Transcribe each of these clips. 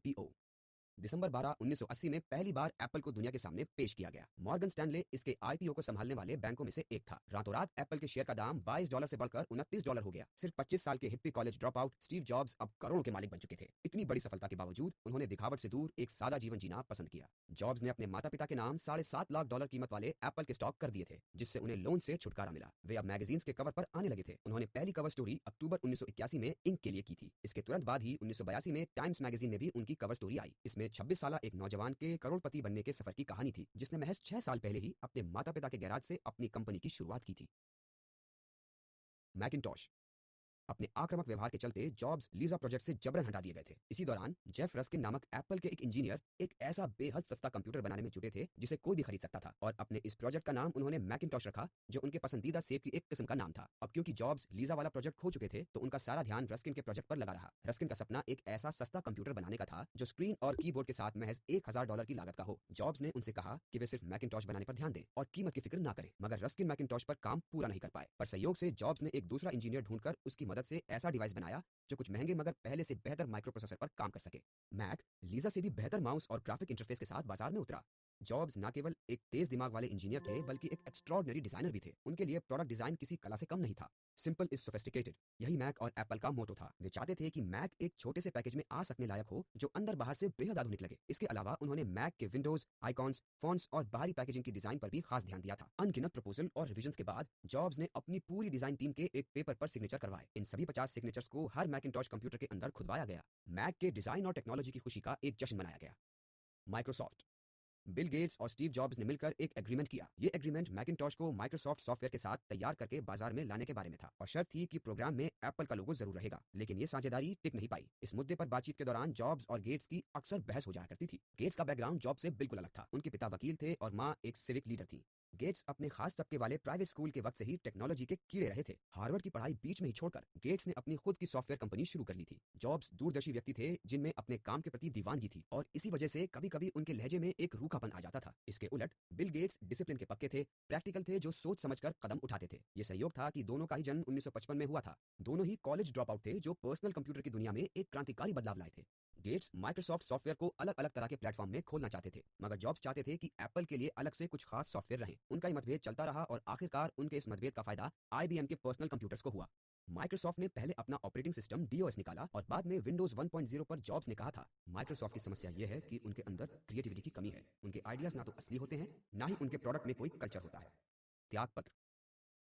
IPO दिसंबर 12, 1980 में पहली बार Apple को दुनिया के सामने पेश किया गया। मॉर्गन स्टैनले इसके आईपीओ को संभालने वाले बैंकों में से एक था। रातों रात एप्पल के शेयर का दाम $22 से बढ़कर $29 हो गया। सिर्फ 25 साल के hippie college drop out Steve jobs अब करोड़ों के मालिक बन चुके थे। इतनी बड़ी सफलता के बावजूद उन्होंने दिखावट से दूर एक सादा जीवन जीना पसंद किया। जॉब्स ने अपने माता पिता के नाम $7.5 लाख कीमत वाले एप्पल के स्टॉक कर दिए थे, जिससे उन्हें लोन से छुटकारा मिला। वे अब मैगजीन्स के कवर पर आने लगे थे। उन्होंने पहली कवर स्टोरी अक्टूबर 1981 में इंक के लिए की थी। इसके तुरंत बाद ही 1982 में टाइम्स मैगजीन में भी उनकी कवर स्टोरी आई। इसमें 26 साल एक नौजवान के करोड़पति बनने के सफर की कहानी थी, जिसने महज 6 साल पहले ही अपने माता पिता के गैराज से अपनी कंपनी की शुरुआत की थी। मैकिन्टॉश अपने आक्रामक व्यवहार के चलते जॉब्स लीजा प्रोजेक्ट से जबरन हटा दिए गए थे। इसी दौरान जेफ रस्किन नामक एप्पल के एक इंजीनियर एक ऐसा बेहद सस्ता कंप्यूटर बनाने में जुटे थे जिसे कोई भी खरीद सकता था, और अपने इस प्रोजेक्ट का नाम उन्होंने मैकिन्टॉश रखा, जो उनके पसंदीदा सेब की एक किस्म का नाम था। अब क्योंकि जॉब्स लीजा वाला प्रोजेक्ट खो चुके थे, तो उनका सारा ध्यान रस्किन के प्रोजेक्ट पर लगा रहा। रस्किन का सपना एक ऐसा सस्ता कंप्यूटर बनाने का था जो स्क्रीन और कीबोर्ड के साथ महज $1000 की लागत का हो। जॉब्स ने उनसे कहा कि वे सिर्फ मैकिन्टॉश बनाने पर ध्यान दें और कीमत की फिक्र ना करें, मगर रस्किन मैकिन्टॉश पर काम पूरा नहीं कर पाए। पर संयोग से जॉब्स ने एक दूसरा इंजीनियर ढूंढकर उसकी मदद से ऐसा डिवाइस बनाया जो कुछ महंगे मगर पहले से बेहतर माइक्रोप्रोसेसर पर काम कर सके। मैक लीजा से भी बेहतर माउस और ग्राफिक इंटरफेस के साथ बाजार में उतरा। जॉब्स न केवल एक तेज दिमाग वाले इंजीनियर थे, बल्कि एक एक्स्ट्रॉर्डिनरी डिजाइनर भी थे। उनके लिए प्रोडक्ट डिजाइन किसी कला से कम नहीं था। सिंपल इज सोफिस्टिकेटेड, यही मैक और एप्पल का मोटो था। वे चाहते थे कि मैक एक छोटे से पैकेज में आ सकने लायक हो जो अंदर बाहर से बेहद आधुनिक लगे। इसके अलावा उन्होंने मैक के विंडोज, आइकॉन्स, फॉन्ट्स और बाहरी पैकेजिंग की डिजाइन पर भी खास ध्यान दिया था। अनगिनत प्रपोजल और रिविजन्स के बाद जॉब्स ने अपनी पूरी डिजाइन टीम के एक पेपर पर सिग्नेचर करवाए। इन सभी 50 सिग्नेचर्स को हर मैकिन्टॉश कंप्यूटर के अंदर खुदवाया गया। मैक के डिजाइन और टेक्नोलॉजी की खुशी का एक जश्न मनाया गया। माइक्रोसॉफ्ट बिल गेट्स और स्टीव जॉब्स ने मिलकर एक एग्रीमेंट किया। ये एग्रीमेंट मैकिन्टॉश को माइक्रोसॉफ्ट सॉफ्टवेयर के साथ तैयार करके बाजार में लाने के बारे में था, और शर्त थी कि प्रोग्राम में एप्पल का लोगो जरूर रहेगा। लेकिन ये साझेदारी टिक नहीं पाई। इस मुद्दे पर बातचीत के दौरान जॉब्स और गेट्स की अक्सर बहस हो जाया करती थी। गेट्स का बैकग्राउंड जॉब्स से बिल्कुल अलग था। उनके पिता वकील थे और माँ एक सिविक लीडर थी। गेट्स अपने खास तबके वाले प्राइवेट स्कूल के वक्त से ही टेक्नोलॉजी के कीड़े रहे थे। हार्वर्ड की पढ़ाई बीच में ही छोड़कर गेट्स ने अपनी खुद की सॉफ्टवेयर कंपनी शुरू कर ली थी। जॉब्स दूरदर्शी व्यक्ति थे जिनमें अपने काम के प्रति दीवानगी थी, और इसी वजह से कभी कभी उनके लहजे में एक रूखापन आ जाता था। इसके उलट बिल गेट्स डिसिप्लिन के पक्के थे, प्रैक्टिकल थे, जो सोच समझकर कदम उठाते थे। ये संयोग था कि दोनों का ही जन्म 1955 में हुआ था। दोनों ही कॉलेज ड्रॉप आउट थे जो पर्सनल कंप्यूटर की दुनिया में एक क्रांतिकारी बदलाव लाए थे। गेट्स माइक्रोसॉफ्ट सॉफ्टवेयर को अलग अलग तरह के प्लेटफॉर्म में खोलना चाहते थे, मगर जॉब्स चाहते थे कि एप्पल के लिए अलग से कुछ खास सॉफ्टवेयर रहे। उनका ये मतभेद चलता रहा, और आखिरकार उनके इस मतभेद का फायदा आईबीएम के पर्सनल कंप्यूटर्स को हुआ। माइक्रोसॉफ्ट ने पहले अपना ऑपरेटिंग सिस्टम डीओएस निकाला, और बाद में विंडोज 1.0 पर जॉब्स ने कहा था, माइक्रोसॉफ्ट की समस्या यह है कि उनके अंदर क्रिएटिविटी की कमी है। उनके आइडियाज ना तो असली होते हैं, ना ही उनके प्रोडक्ट में कोई कल्चर होता है। त्यागपत्र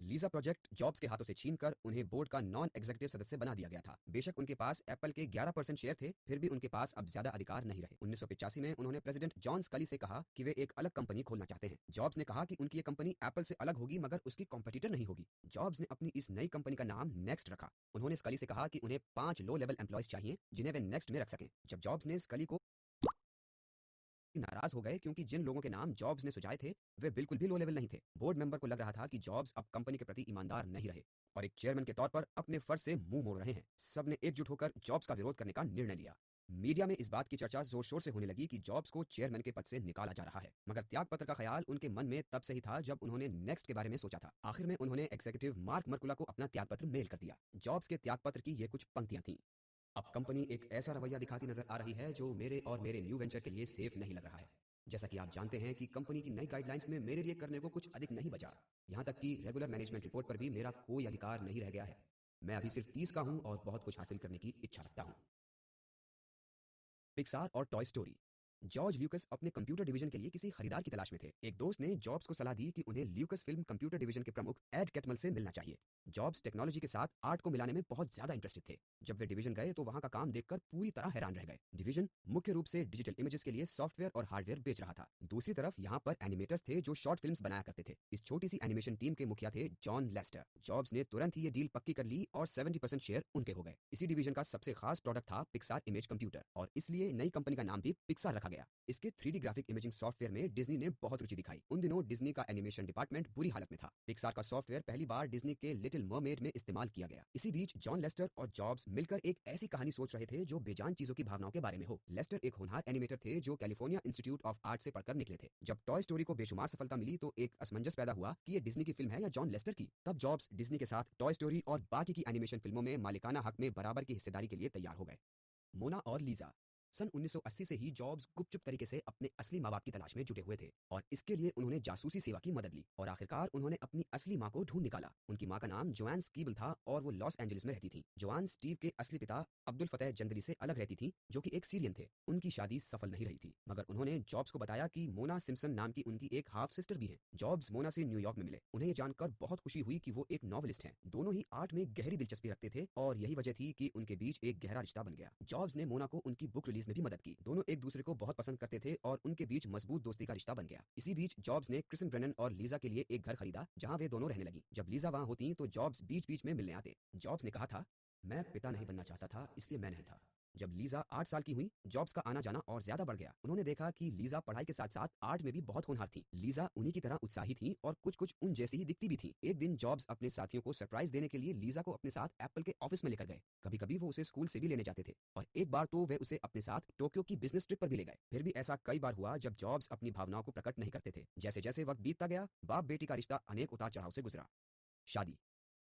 लीजा प्रोजेक्ट जॉब्स के हाथों से छीनकर उन्हें बोर्ड का नॉन एग्जीक्यूटिव सदस्य बना दिया गया था। बेशक उनके पास एप्पल के 11% शेयर थे, फिर भी उनके पास अब ज्यादा अधिकार नहीं रहे। 1985 में उन्होंने प्रेसिडेंट जॉन स्कली से कहा कि वे एक अलग कंपनी खोलना चाहते हैं। जॉब्स ने कहा कि उनकी ये कंपनी एप्पल से अलग होगी, मगर उसकी कॉम्पिटिटर नहीं होगी। जॉब्स ने अपनी इस नई कंपनी का नाम नेक्स्ट रखा। उन्होंने स्कली से कहा कि उन्हें 5 लो लेवल एम्प्लॉयज चाहिए जिन्हें वे नेक्स्ट में रख सकें। जब जॉब्स ने स्कली को नाराज हो गए क्योंकि जिन लोगों के नाम जॉब्स ने सुझाए थे वे बिल्कुल भी लो लेवल नहीं थे। बोर्ड मेंबर को लग रहा था कि जॉब्स अब कंपनी के प्रति ईमानदार नहीं रहे और एक चेयरमैन के तौर पर अपने फर्ज से मुंह मोड़ रहे हैं। सबने एकजुट होकर जॉब्स का विरोध करने का निर्णय लिया। मीडिया में इस बात की चर्चा जोर शोर से होने लगी कि जॉब्स को चेयरमैन के पद से निकाला जा रहा है, मगर त्यागपत्र का ख्याल उनके मन में तब से ही था जब उन्होंने नेक्स्ट के बारे में सोचा था। आखिर में उन्होंने एग्जीक्यूटिव मार्क मर्कुला को अपना त्यागपत्र मेल कर दिया। जॉब्स के त्यागपत्र की ये कुछ पंक्तियां थीं। अब कंपनी एक ऐसा रवैया दिखाती नजर आ रही है जो मेरे और मेरे न्यू वेंचर के लिए सेफ नहीं लग रहा है। जैसा कि आप जानते हैं कि कंपनी की नई गाइडलाइंस में मेरे लिए करने को कुछ अधिक नहीं बचा। यहाँ तक कि रेगुलर मैनेजमेंट रिपोर्ट पर भी मेरा कोई अधिकार नहीं रह गया है। मैं अभी सिर्फ 30 का हूँ और बहुत कुछ हासिल करने की इच्छा रखता हूँ। पिक्सार और टॉय स्टोरी। जॉर्ज ल्यूकस अपने कंप्यूटर डिवीजन के लिए किसी खरीदार की तलाश में थे। एक दोस्त ने जॉब्स को सलाह दी कि उन्हें ल्यूकस फिल्म कंप्यूटर डिवीजन के प्रमुख एड कैटमल से मिलना चाहिए। जॉब्स टेक्नोलॉजी के साथ आर्ट को मिलाने में बहुत ज्यादा इंटरेस्टेड थे। जब वे डिवीजन गए तो वहां का काम देखकर पूरी तरह हैरान रह गए। डिवीजन मुख्य रूप से डिजिटल इमेजेस के लिए सॉफ्टवेयर और हार्डवेयर बेच रहा था। दूसरी तरफ यहाँ पर एनिमेटर्स थे जो शॉर्ट फिल्म्स बनाया करते थे। इस छोटी सी एनिमेशन टीम के मुखिया थे जॉन लेस्टर। जॉब्स ने तुरंत ही ये डील पक्की कर ली और 70% शेयर उनके हो गए। इसी डिवीजन का सबसे खास प्रोडक्ट था पिक्सार इमेज कंप्यूटर, और इसलिए नई कंपनी का नाम भी पिक्सार रखा गया। इसके 3D ग्राफिक इमेजिंग सॉफ्टवेयर में डिज्नी ने बहुत रुचि दिखाई। उन दिनों डिज्नी का एनिमेशन डिपार्टमेंट बुरी हालत में था। पिक्सार का सॉफ्टवेयर पहली बार डिज्नी के लिटिल मरमेड में इस्तेमाल किया गया। इसी बीच जॉन लेस्टर और जॉब्स मिलकर एक ऐसी कहानी सोच रहे थे जो बेजान चीजों की भावनाओं के बारे में हो। लेस्टर एक होनहार एनिमेटर थे जो कैलिफोर्निया इंस्टीट्यूट ऑफ आर्ट से पढ़कर निकले थे। जब टॉय स्टोरी को बेशुमार सफलता मिली तो एक असमंजस पैदा हुआ कि ये डिज्नी की फिल्म है या जॉन लेस्टर की। तब जॉब्स डिज्नी के साथ टॉय स्टोरी और बाकी की एनिमेशन फिल्मों में मालिकाना हक में बराबर की हिस्सेदारी के लिए तैयार हो गए। मोना और लीजा। सन 1980 से ही जॉब्स गुपचुप तरीके से अपने असली माँ बाप की तलाश में जुटे हुए थे और इसके लिए उन्होंने जासूसी सेवा की मदद ली और आखिरकार उन्होंने अपनी असली माँ को ढूंढ निकाला। उनकी माँ का नाम जोआन स्कीबल था और वो लॉस एंजलिस में रहती थी। जोआन स्टीव के असली पिता अब्दुल फतेह जंदली से अलग रहती थी, जो कि एक सीरियन थे। उनकी शादी सफल नहीं रही थी, मगर उन्होंने जॉब्स को बताया कि मोना सिम्पसन नाम की उनकी एक हाफ सिस्टर भी है। जॉब्स मोना से न्यूयॉर्क में मिले। उन्हें ये जानकर बहुत खुशी हुई कि वो एक नॉवेलिस्ट हैं। दोनों ही आर्ट में गहरी दिलचस्पी रखते थे और यही वजह थी कि उनके बीच एक गहरा रिश्ता बन गया। जॉब्स ने मोना को उनकी बुक रिलीज में भी मदद की। दोनों एक दूसरे को बहुत पसंद करते थे और उनके बीच मजबूत दोस्ती का रिश्ता बन गया। इसी बीच जॉब्स ने क्रिसन ब्रेनन और लीजा के लिए एक घर खरीदा, जहां वे दोनों रहने लगी। जब लीजा वहां होती तो जॉब्स बीच बीच में मिलने आते। जॉब्स ने कहा था, मैं पिता नहीं बनना चाहता था, इसलिए मैं नहीं था। जब लीजा 8 साल की हुई, जॉब्स का आना जाना और ज्यादा बढ़ गया। उन्होंने देखा कि लीजा पढ़ाई के साथ साथ आर्ट में भी बहुत होनहार थी। लीजा उन्हीं की तरह उत्साही थी और कुछ कुछ उन जैसी ही दिखती भी थी। एक दिन जॉब्स अपने साथियों को सरप्राइज देने के लिए लीजा को अपने साथ एप्पल के ऑफिस में लेकर गए। कभी कभी वो उसे स्कूल से भी लेने जाते थे और एक बार तो वे उसे अपने साथ टोक्यो की बिजनेस ट्रिप पर भी ले गए। फिर भी ऐसा कई बार हुआ जब जॉब्स अपनी भावनाओं को प्रकट नहीं करते थे। जैसे जैसे वक्त बीतता गया, बाप बेटी का रिश्ता अनेक उतार चढ़ाव से गुजरा। शादी।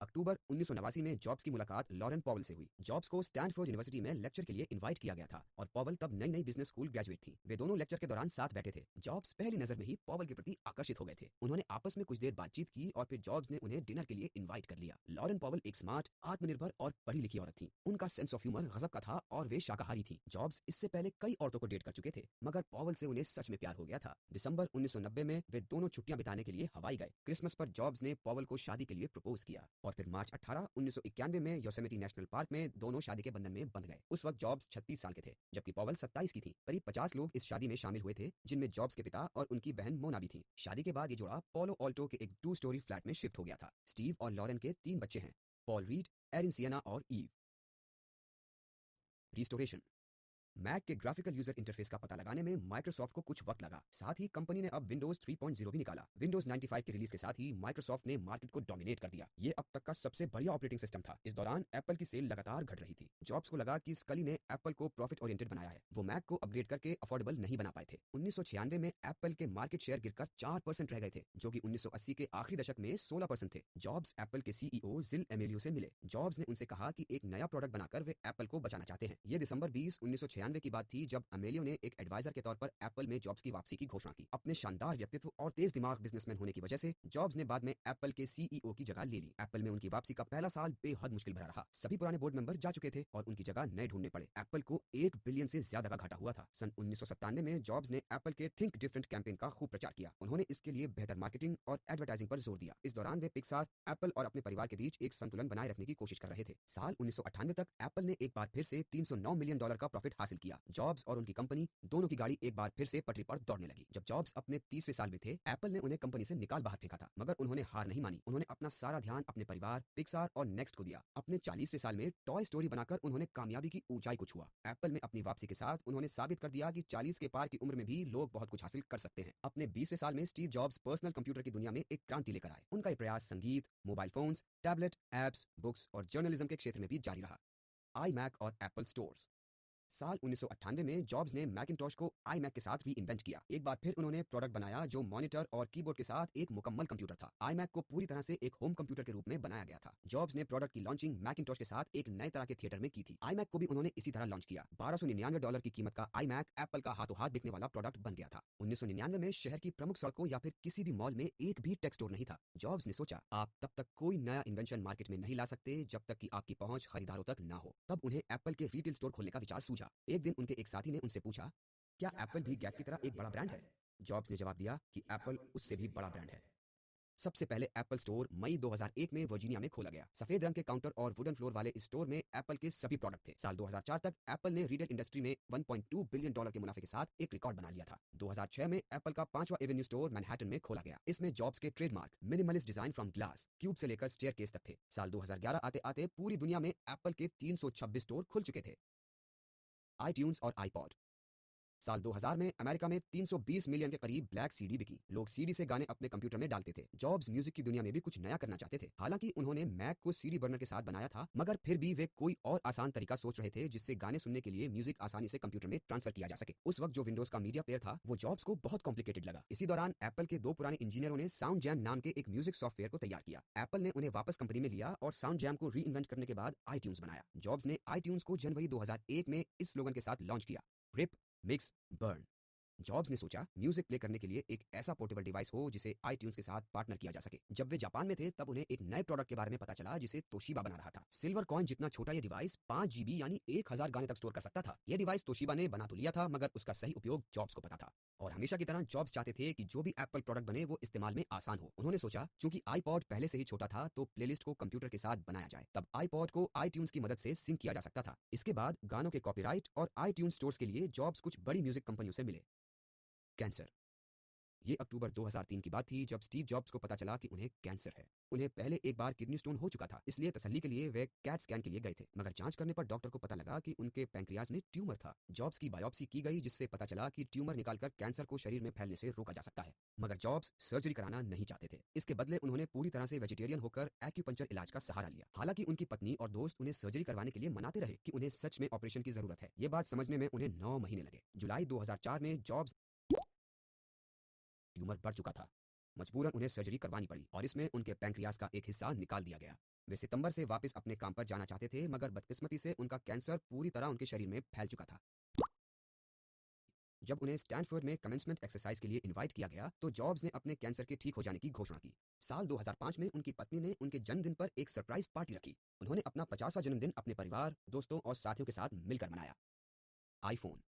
अक्टूबर 1989 में जॉब्स की मुलाकात लॉरेन पॉवल से हुई। जॉब्स को स्टैनफोर्ड यूनिवर्सिटी में लेक्चर के लिए इनवाइट किया गया था और पॉवल तब नई नई बिजनेस स्कूल ग्रेजुएट थी। वे दोनों लेक्चर के दौरान साथ बैठे थे। जॉब्स पहली नजर में ही पॉवल के प्रति आकर्षित हो गए थे। उन्होंने आपस में कुछ देर बातचीत की और फिर जॉब्स ने उन्हें डिनर के लिए इन्वाइट कर लिया। लॉरेन पॉवल एक स्मार्ट, आत्मनिर्भर और पढ़ी लिखी औरत थी। उनका सेंस ऑफ ह्यूमर गजब का था और वे शाकाहारी थी। जॉब्स इससे पहले कई औरतों को डेट कर चुके थे, मगर पॉवल से उन्हें सच में प्यार हो गया था। दिसंबर 1990 में वे दोनों छुट्टियां बिताने के लिए हवाई गए। क्रिसमस पर जॉब्स ने पॉवल को शादी के लिए प्रपोज किया और फिर मार्च 18, 1991 में योसेमिटी नेशनल पार्क में दोनों शादी के बंधन में बंध गए। उस वक्त जॉब्स 36 साल के थे, जबकि पॉवल 27 की थी। करीब 50 लोग इस शादी में शामिल हुए थे, जिनमें जॉब्स के पिता और उनकी बहन मोना भी थी। शादी के बाद ये जोड़ा पोलो ऑल्टो के एक 2 स्टोरी फ्लैट में शिफ्ट हो गया था। स्टीव और लॉरेन के 3 बच्चे हैं, पॉल रीड, एरिन सिएना और ईव। रिस्टोरेशन। मैक के ग्राफिकल यूजर इंटरफेस का पता लगाने में माइक्रोसॉफ्ट को कुछ वक्त लगा। साथ ही कंपनी ने अब विंडोज 3.0 भी निकाला। विंडोज 95 के रिलीज के साथ ही माइक्रोसॉफ्ट ने मार्केट को डोमिनेट कर दिया। ये अब तक का सबसे बढ़िया ऑपरेटिंग सिस्टम था। इस दौरान एप्पल की सेल लगातार घट रही थी। जॉब्स को लगा कि स्कली ने एप्पल को प्रॉफिट ओरिएंटेड बनाया है। वो मैक को अपग्रेड करके अफोर्डेबल नहीं बना पाए थे। 1996 में एप्पल के मार्केट शेयर गिरकर 4% रह गए थे, जो कि 1980 के आखिरी दशक में 16% थे। जॉब्स एप्पल के सीईओ जिल एमेलियो से मिले। जॉब्स ने उनसे कहा कि एक नया प्रोडक्ट बनाकर वे एप्पल को बचाना चाहते हैं। ये दिसंबर 20, 1996 की बात थी, जब अमेलियो ने एक एडवाइजर के तौर पर एप्पल में जॉब्स की वापसी की घोषणा की। अपने शानदार व्यक्तित्व और तेज दिमाग बिजनेसमैन होने की वजह से जॉब्स ने बाद में एप्पल के सीईओ की जगह ले ली। एप्पल में उनकी वापसी का पहला साल बेहद मुश्किल भरा रहा। सभी पुराने बोर्ड मेंबर जा चुके थे और उनकी जगह नए ढूंढने पड़े। एप्पल को 1 बिलियन से ज्यादा का घाटा हुआ था। सन 1997 में जॉब्स ने एप्पल के थिंक डिफरेंट कैंपेन का खूब प्रचार किया। उन्होंने इसके लिए बेहतर मार्केटिंग और एडवर्टाइजिंग पर जोर दिया। इस दौरान वे पिक्सार, एप्पल और अपने परिवार के बीच एक संतुलन बनाए रखने की कोशिश कर रहे थे। साल 1998 तक एप्पल ने एक बार फिर से $309 मिलियन का प्रॉफिट हासिल किया। जॉब्स और उनकी कंपनी दोनों की गाड़ी एक बार फिर से पटरी पर दौड़ने लगी। जब जॉब्स अपने 30वें साल में थे, एप्पल ने उन्हें कंपनी से निकाल बाहर फेंका था, मगर उन्होंने हार नहीं मानी। उन्होंने अपना सारा ध्यान अपने परिवार, पिक्सार और नेक्स्ट को दिया। अपने 40वें साल में टॉय स्टोरी बनाकर उन्होंने कामयाबी की ऊंचाई को छुआ। एप्पल में अपनी वापसी के साथ उन्होंने साबित कर दिया कि 40 के पार की उम्र में भी लोग बहुत कुछ हासिल कर सकते हैं। अपने 20वें साल में स्टीव जॉब्स पर्सनल कंप्यूटर की दुनिया में एक क्रांति लेकर आए। उनका ये प्रयास संगीत, mobile phones, tablet, apps, books और जर्नलिज्म के क्षेत्र में भी जारी रहा। आई मैक और एप्पल स्टोर्स। साल 1998 में जॉब्स ने मैकिंटॉश को iMac के साथ री इन्वेंट किया। एक बार फिर उन्होंने प्रोडक्ट बनाया जो मॉनिटर और कीबोर्ड के साथ एक मुकम्मल कंप्यूटर था। iMac को पूरी तरह से एक होम कंप्यूटर के रूप में बनाया गया था। जॉब्स ने प्रोडक्ट की लॉन्चिंग मैकिंटॉश के साथ एक नए तरह के थिएटर में की थी। iMac को भी उन्होंने इसी तरह लॉन्च किया। $1299 की कीमत का iMac एप्पल का हाथों हाथ बिकने वाला प्रोडक्ट बन गया था। 1999 में शहर की प्रमुख सड़कों या फिर किसी भी मॉल में एक भी टेक स्टोर नहीं था। जॉब्स ने सोचा, आप तब तक कोई नया इन्वेंशन मार्केट में नहीं ला सकते जब तक कि आपकी पहुंच खरीदारों तक ना हो। तब उन्हें एप्पल के रिटेल स्टोर खोलने का विचार सूझा। एक दिन उनके एक साथी ने उनसे पूछा, क्या एप्पल भी गैप की तरह एक बड़ा ब्रांड है? जॉब्स ने जवाब दिया कि एप्पल उससे भी बड़ा ब्रांड है। सबसे पहले एप्पल स्टोर मई 2001 में वर्जीनिया में खोला गया। सफेद रंग के काउंटर और वुडन फ्लोर वाले इस स्टोर में एप्पल के सभी प्रोडक्ट थे। साल 2004 तक एप्पल ने रिटेल इंडस्ट्री में $1.2 बिलियन के मुनाफे के साथ एक रिकॉर्ड बना लिया था। 2006 में एप्पल का 5वां एवेन्यू स्टोर मैनहट्टन में खोला गया। इसमें जॉब्स के trademark minimalist design from glass, cube से लेकर स्टेयरकेस तक थे। साल 2011 आते आते पूरी दुनिया में एप्पल के 326 स्टोर खुल चुके थे। आईट्यून्स और आईपॉड। साल 2000 में अमेरिका में 320 मिलियन के करीब ब्लैक सीडी बिकी। लोग सीडी से गाने अपने कंप्यूटर में डालते थे। जॉब्स म्यूजिक की दुनिया में भी कुछ नया करना चाहते थे। हालांकि उन्होंने मैक को सीडी बर्नर के साथ बनाया था, मगर फिर भी वे कोई और आसान तरीका सोच रहे थे जिससे गाने सुनने के लिए म्यूजिक आसानी से कंप्यूटर में ट्रांसफर किया जा सके। उस वक्त जो विंडोज का मीडिया प्लेयर था, वो जॉब्स को बहुत कॉम्प्लिकेटेड लगा। इसी दौरान एप्पल के 2 पुराने इंजीनियरों ने साउंड जैम नाम के एक म्यूजिक सॉफ्टवेयर को तैयार किया। एप्पल ने उन्हें वापस कंपनी में लिया और साउंड जैम को री इन्वेंट करने के बाद आईट्यून्स बनाया। जॉब्स ने आईट्यून्स को जनवरी 2001 में इस स्लोगन के साथ लॉन्च किया, रिप, मिक्स, बर्न। जॉब्स ने सोचा म्यूजिक प्ले करने के लिए एक ऐसा पोर्टेबल डिवाइस हो जिसे iTunes के साथ पार्टनर किया जा सके। जब वे जापान में थे तब उन्हें एक नए प्रोडक्ट के बारे में पता चला जिसे तोशिबा बना रहा था। सिल्वर कॉइन जितना छोटा यह डिवाइस 5 GB यानी 1000 गाने तक स्टोर कर सकता था। यह डिवाइस तोशिबा ने बना तो लिया था मगर उसका सही उपयोग जॉब्स को पता था। और हमेशा की तरह जॉब्स चाहते थे कि जो भी एप्पल प्रोडक्ट बने वो इस्तेमाल में आसान हो। उन्होंने सोचा चूंकि आईपॉड पहले से ही छोटा था तो प्लेलिस्ट को कंप्यूटर के साथ बनाया जाए। तब आईपॉड को iTunes की मदद से सिंक किया जा सकता था। इसके बाद गानों के कॉपीराइट और iTunes स्टोर्स के लिए जॉब्स कुछ बड़ी म्यूजिक कंपनियों से मिले। कैंसर। ये अक्टूबर 2003 की बात थी जब स्टीव जॉब्स को पता चला कि उन्हें कैंसर है। उन्हें पहले एक बार किडनी स्टोन हो चुका था, इसलिए तसल्ली के लिए वे कैट स्कैन के लिए गए थे। मगर जांच करने पर डॉक्टर को पता लगा कि उनके पैंक्रियाज में ट्यूमर था। जॉब्स की बायोप्सी की गई जिससे पता चला कि ट्यूमर निकालकर कैंसर को शरीर में फैलने से रोका जा सकता है। मगर जॉब्स सर्जरी कराना नहीं चाहते थे। इसके बदले उन्होंने पूरी तरह से वेजिटेरियन होकर एक्यूपंक्चर इलाज का सहारा लिया। हालांकि उनकी पत्नी और दोस्त उन्हें सर्जरी करवाने के लिए मनाते रहे कि उन्हें सच में ऑपरेशन की जरूरत है। ये बात समझने में उन्हें 9 महीने लगे। जुलाई 2004 में जॉब्स ट्यूमर बढ़ चुका था। मजबूरन उन्हें सर्जरी करवानी पड़ी और इसमें उनके पैंक्रियाज का एक हिस्सा निकाल दिया गया। वे सितंबर से वापस अपने काम पर जाना चाहते थे मगर बदकिस्मती से उनका कैंसर पूरी तरह उनके शरीर में फैल चुका था। जब उन्हें स्टैनफोर्ड में कमेंसमेंट एक्सरसाइज के लिए इनवाइट किया गया तो जॉब्स ने अपने कैंसर के ठीक हो जाने की घोषणा की। साल 2005 में उनकी पत्नी ने उनके जन्मदिन पर एक सरप्राइज पार्टी रखी। उन्होंने अपना 50वां जन्मदिन अपने परिवार, दोस्तों और साथियों के साथ मिलकर मनाया। आईफोन।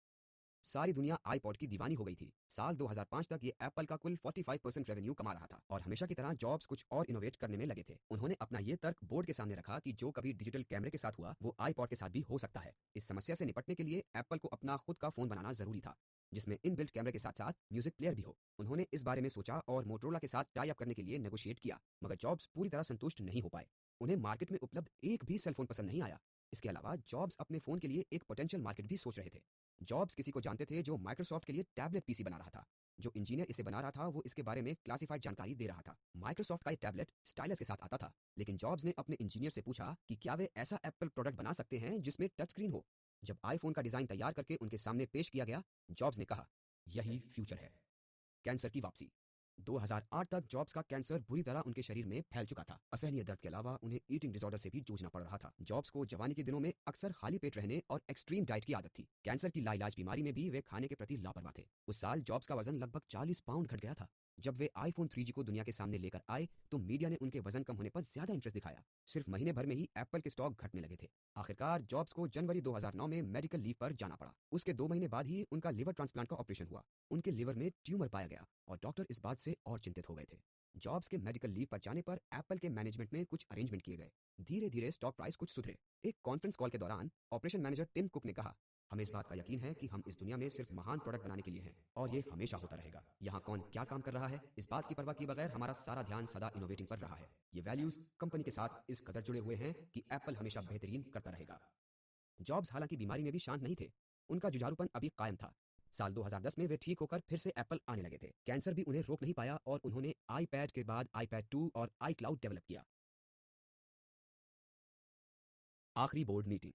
सारी दुनिया आईपॉड की दीवानी हो गई थी। साल 2005 तक ये एप्पल का कुल 45% रेवेन्यू कमा रहा था और हमेशा की तरह जॉब्स कुछ और इनोवेट करने में लगे थे। उन्होंने अपना ये तर्क बोर्ड के सामने रखा कि जो कभी डिजिटल कैमरे के साथ हुआ वो आईपॉड के साथ भी हो सकता है। इस समस्या से निपटने के लिए एप्पल को अपना खुद का फोन बनाना जरूरी था जिसमें इनबिल्ट कैमरे के साथ साथ म्यूजिक प्लेयर भी हो। उन्होंने इस बारे में सोचा और मोटरोला के साथ टाई अप करने के लिए नेगोशिएट किया मगर जॉब्स पूरी तरह संतुष्ट नहीं हो पाए। उन्हें मार्केट में उपलब्ध एक भी सेलफोन पसंद नहीं आया। इसके अलावा जॉब्स अपने फोन के लिए एक पोटेंशियल मार्केट भी सोच रहे थे। जॉब्स किसी को जानते थे जो माइक्रोसॉफ्ट के लिए टैबलेट पीसी बना रहा था। जो इंजीनियर इसे बना रहा था वो इसके बारे में क्लासिफाइड जानकारी दे रहा था। माइक्रोसॉफ्ट का ये टैबलेट स्टाइलस के साथ आता था लेकिन जॉब्स ने अपने इंजीनियर से पूछा कि क्या वे ऐसा एप्पल प्रोडक्ट बना सकते हैं जिसमें टच स्क्रीन हो। जब आईफोन का डिजाइन तैयार करके उनके सामने पेश किया गया जॉब्स ने कहा यही फ्यूचर है। कैंसर की वापसी। 2008 तक जॉब्स का कैंसर बुरी तरह उनके शरीर में फैल चुका था। असहनीय दर्द के अलावा उन्हें ईटिंग डिसऑर्डर से भी जूझना पड़ रहा था। जॉब्स को जवानी के दिनों में अक्सर खाली पेट रहने और एक्सट्रीम डाइट की आदत थी। कैंसर की लाइलाज बीमारी में भी वे खाने के प्रति लापरवाह थे। उस साल जॉब्स का वजन लगभग 40 पाउंड घट गया था। जब वे आईफोन 3G को दुनिया के सामने लेकर आए तो मीडिया ने उनके वजन कम होने पर ज्यादा इंटरेस्ट दिखाया। सिर्फ महीने भर में ही एप्पल के स्टॉक घटने लगे थे। आखिरकार जॉब्स को जनवरी 2009 में मेडिकल लीव पर जाना पड़ा। उसके 2 महीने बाद ही उनका लिवर ट्रांसप्लांट का ऑपरेशन हुआ। उनके लिवर में ट्यूमर पाया गया और डॉक्टर इस बात से और चिंतित हो गए थे। जॉब्स के मेडिकल लीव पर जाने पर एप्पल के मैनेजमेंट में कुछ अरेंजमेंट किए गए। धीरे धीरे स्टॉक प्राइस कुछ सुधरे। एक कॉन्फ्रेंस कॉल के दौरान ऑपरेशन मैनेजर टिम कुक ने कहा हमें इस बात का यकीन है कि हम इस दुनिया में सिर्फ महान प्रोडक्ट बनाने के लिए हैं और ये हमेशा होता रहेगा। यहाँ कौन क्या काम कर रहा है इस बात की परवाह किए बगैर हमारा सारा ध्यान सदा इनोवेटिंग पर रहा है। ये वैल्यूज कंपनी के साथ इस कदर जुड़े हुए हैं कि एप्पल हमेशा बेहतरीन करता रहेगा। जॉब्स हालांकि बीमारी में भी शांत नहीं थे। उनका जुझारूपन अभी कायम था। साल 2010 में वे ठीक होकर फिर से एप्पल आने लगे थे। कैंसर भी उन्हें रोक नहीं पाया और उन्होंने आईपैड के बाद आईपैड 2 और आईक्लाउड डेवलप किया। आखिरी बोर्ड मीटिंग।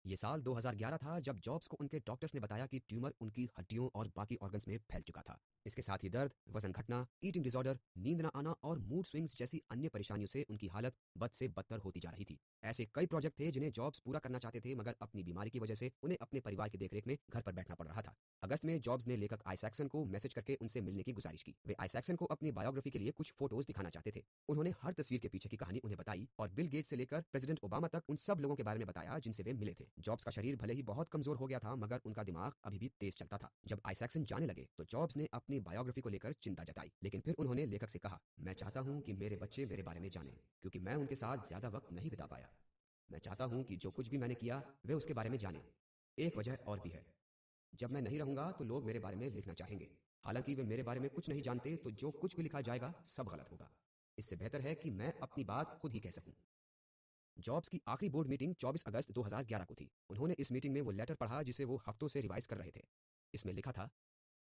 ये साल 2011 था जब जॉब्स को उनके डॉक्टर्स ने बताया कि ट्यूमर उनकी हड्डियों और बाकी ऑर्गन्स में फैल चुका था। इसके साथ ही दर्द, वजन घटना, ईटिंग डिसऑर्डर, नींद न आना और मूड स्विंग्स जैसी अन्य परेशानियों से उनकी हालत बद से बदतर होती जा रही थी। ऐसे कई प्रोजेक्ट थे जिन्हें जॉब्स पूरा करना चाहते थे मगर अपनी बीमारी की वजह से उन्हें अपने परिवार की देखरेख में घर पर बैठना पड़ रहा था। अगस्त में जॉब्स ने लेखक आइजैक्सन को मैसेज करके उनसे मिलने की गुजारिश की। वे आइजैक्सन को अपनी बायोग्राफी के लिए कुछ फोटोज दिखाना चाहते थे। उन्होंने हर तस्वीर के पीछे की कहानी उन्हें बताई और बिल गेट्स से लेकर प्रेसिडेंट ओबामा तक उन सब लोगों के बारे में बताया जिनसे वे मिले थे। जॉब्स का शरीर भले ही बहुत कमजोर हो गया था मगर उनका दिमाग अभी भी तेज चलता था। जब आइजैक्सन जाने लगे तो जॉब्स ने अपनी बायोग्राफी को लेकर चिंता जताई लेकिन फिर उन्होंने लेखक से कहा मैं चाहता हूं कि मेरे बच्चे मेरे बारे में जानें क्योंकि मैं उनके साथ ज्यादा वक्त नहीं बिता पाया। मैं चाहता हूं कि जो कुछ भी मैंने किया वे उसके बारे में जानें। एक वजह और भी है, जब मैं नहीं रहूंगा तो लोग मेरे बारे में लिखना चाहेंगे। हालांकि वे मेरे बारे में कुछ नहीं जानते तो जो कुछ भी लिखा जाएगा सब गलत होगा। इससे बेहतर है कि मैं अपनी बात खुद ही कह सकूं। जॉब्स की आखिरी बोर्ड मीटिंग 24 अगस्त 2011 को थी। उन्होंने इस मीटिंग में वो लेटर पढ़ा जिसे वो हफ्तों से रिवाइज कर रहे थे। इसमें लिखा था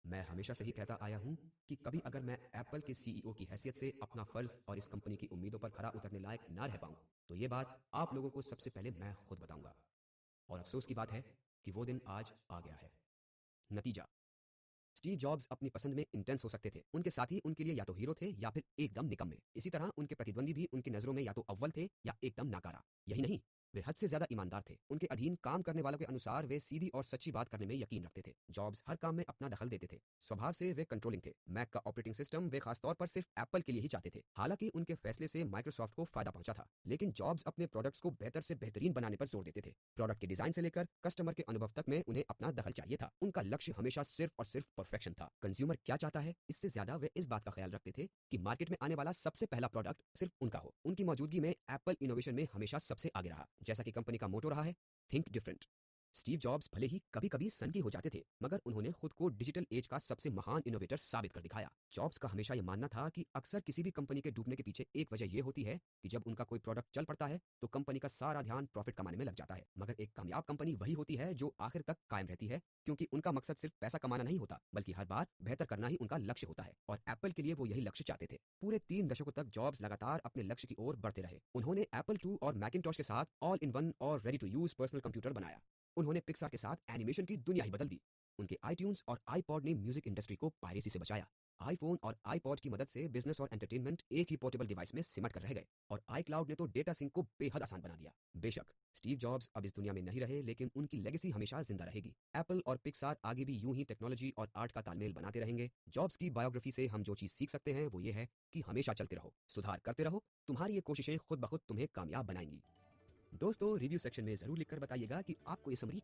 मैं हमेशा से ही कहता आया हूं कि कभी अगर मैं एप्पल के सीईओ की हैसियत से अपना फर्ज और इस कंपनी की उम्मीदों पर खरा उतरने लायक ना रह पाऊं तो ये बात आप लोगों को सबसे पहले मैं खुद बताऊंगा। और अफसोस की बात है कि वो दिन आज आ गया है। नतीजा। स्टीव जॉब्स अपनी पसंद में इंटेंस हो सकते थे। उनके साथी उनके लिए या तो हीरो थे या फिर एकदम निकम्मे। इसी तरह उनके प्रतिद्वंदी भी उनकी नजरों में या तो अव्वल थे या एकदम नाकारा। यही नहीं, वे हद से ज्यादा ईमानदार थे। उनके अधीन काम करने वालों के अनुसार वे सीधी और सच्ची बात करने में यकीन रखते थे। जॉब्स हर काम में अपना दखल देते थे। स्वभाव से वे कंट्रोलिंग थे। मैक का ऑपरेटिंग सिस्टम वे खासतौर पर सिर्फ एप्पल के लिए ही चाहते थे। हालांकि उनके फैसले से माइक्रोसॉफ्ट को फायदा पहुंचा था, लेकिन जॉब्स अपने प्रोडक्ट्स को बेहतर से बेहतरीन बनाने पर जोर देते थे। प्रोडक्ट के डिजाइन से लेकर कस्टमर के अनुभव तक में उन्हें अपना दखल चाहिए था। उनका लक्ष्य हमेशा सिर्फ और सिर्फ परफेक्शन था। कंज्यूमर क्या चाहता है, इससे ज्यादा वे इस बात का ख्याल रखते थे कि मार्केट में आने वाला सबसे पहला प्रोडक्ट सिर्फ उनका हो। उनकी मौजूदगी में एप्पल इनोवेशन में हमेशा सबसे आगे रहा। जैसा कि कंपनी का मोटो रहा है, थिंक डिफरेंट। स्टीव जॉब्स भले ही कभी कभी सनकी हो जाते थे, मगर उन्होंने खुद को डिजिटल एज का सबसे महान इनोवेटर साबित कर दिखाया। जॉब्स का हमेशा यह मानना था कि अक्सर किसी भी कंपनी के डूबने के पीछे एक वजह यह होती है कि जब उनका कोई प्रोडक्ट चल पड़ता है तो कंपनी का सारा ध्यान प्रॉफिट कमाने में लग जाता है। मगर एक कामयाब कंपनी वही होती है जो आखिर तक कायम रहती है, क्योंकि उनका मकसद सिर्फ पैसा कमाना नहीं होता, बल्कि हर बार बेहतर करना ही उनका लक्ष्य होता है। और एप्पल के लिए वो यही लक्ष्य चाहते थे। पूरे 3 दशकों तक जॉब्स लगातार अपने लक्ष्य की ओर बढ़ते रहे। उन्होंने एप्पल II और मैकिंटॉश के साथ ऑल इन वन और ready to use personal computer बनाया। उन्होंने पिक्सार के साथ एनिमेशन की दुनिया ही बदल दी। उनके आईट्यून्स और आईपॉड ने म्यूजिक इंडस्ट्री को पायरेसी से बचाया। आईफोन और आईपॉड की मदद से बिजनेस और एंटरटेनमेंट एक ही पोर्टेबल डिवाइस में सिमट कर रह गए। और आईक्लाउड ने तो डेटा सिंक को बेहद आसान बना दिया। बेशक स्टीव जॉब्स अब इस दुनिया में नहीं रहे, लेकिन उनकी लेगेसी हमेशा जिंदा रहेगी। एप्पल और पिक्सार आगे भी यूं ही टेक्नोलॉजी और आर्ट का तालमेल बनाते रहेंगे। जॉब्स की बायोग्राफी से हम जो चीज सीख सकते हैं वो ये है कि हमेशा चलते रहो, सुधार करते रहो। तुम्हारी ये कोशिशें खुद ब खुद तुम्हें कामयाब बनाएंगी। दोस्तों, रिव्यू सेक्शन में जरूर लिखकर बताइएगा कि आपको ये समरी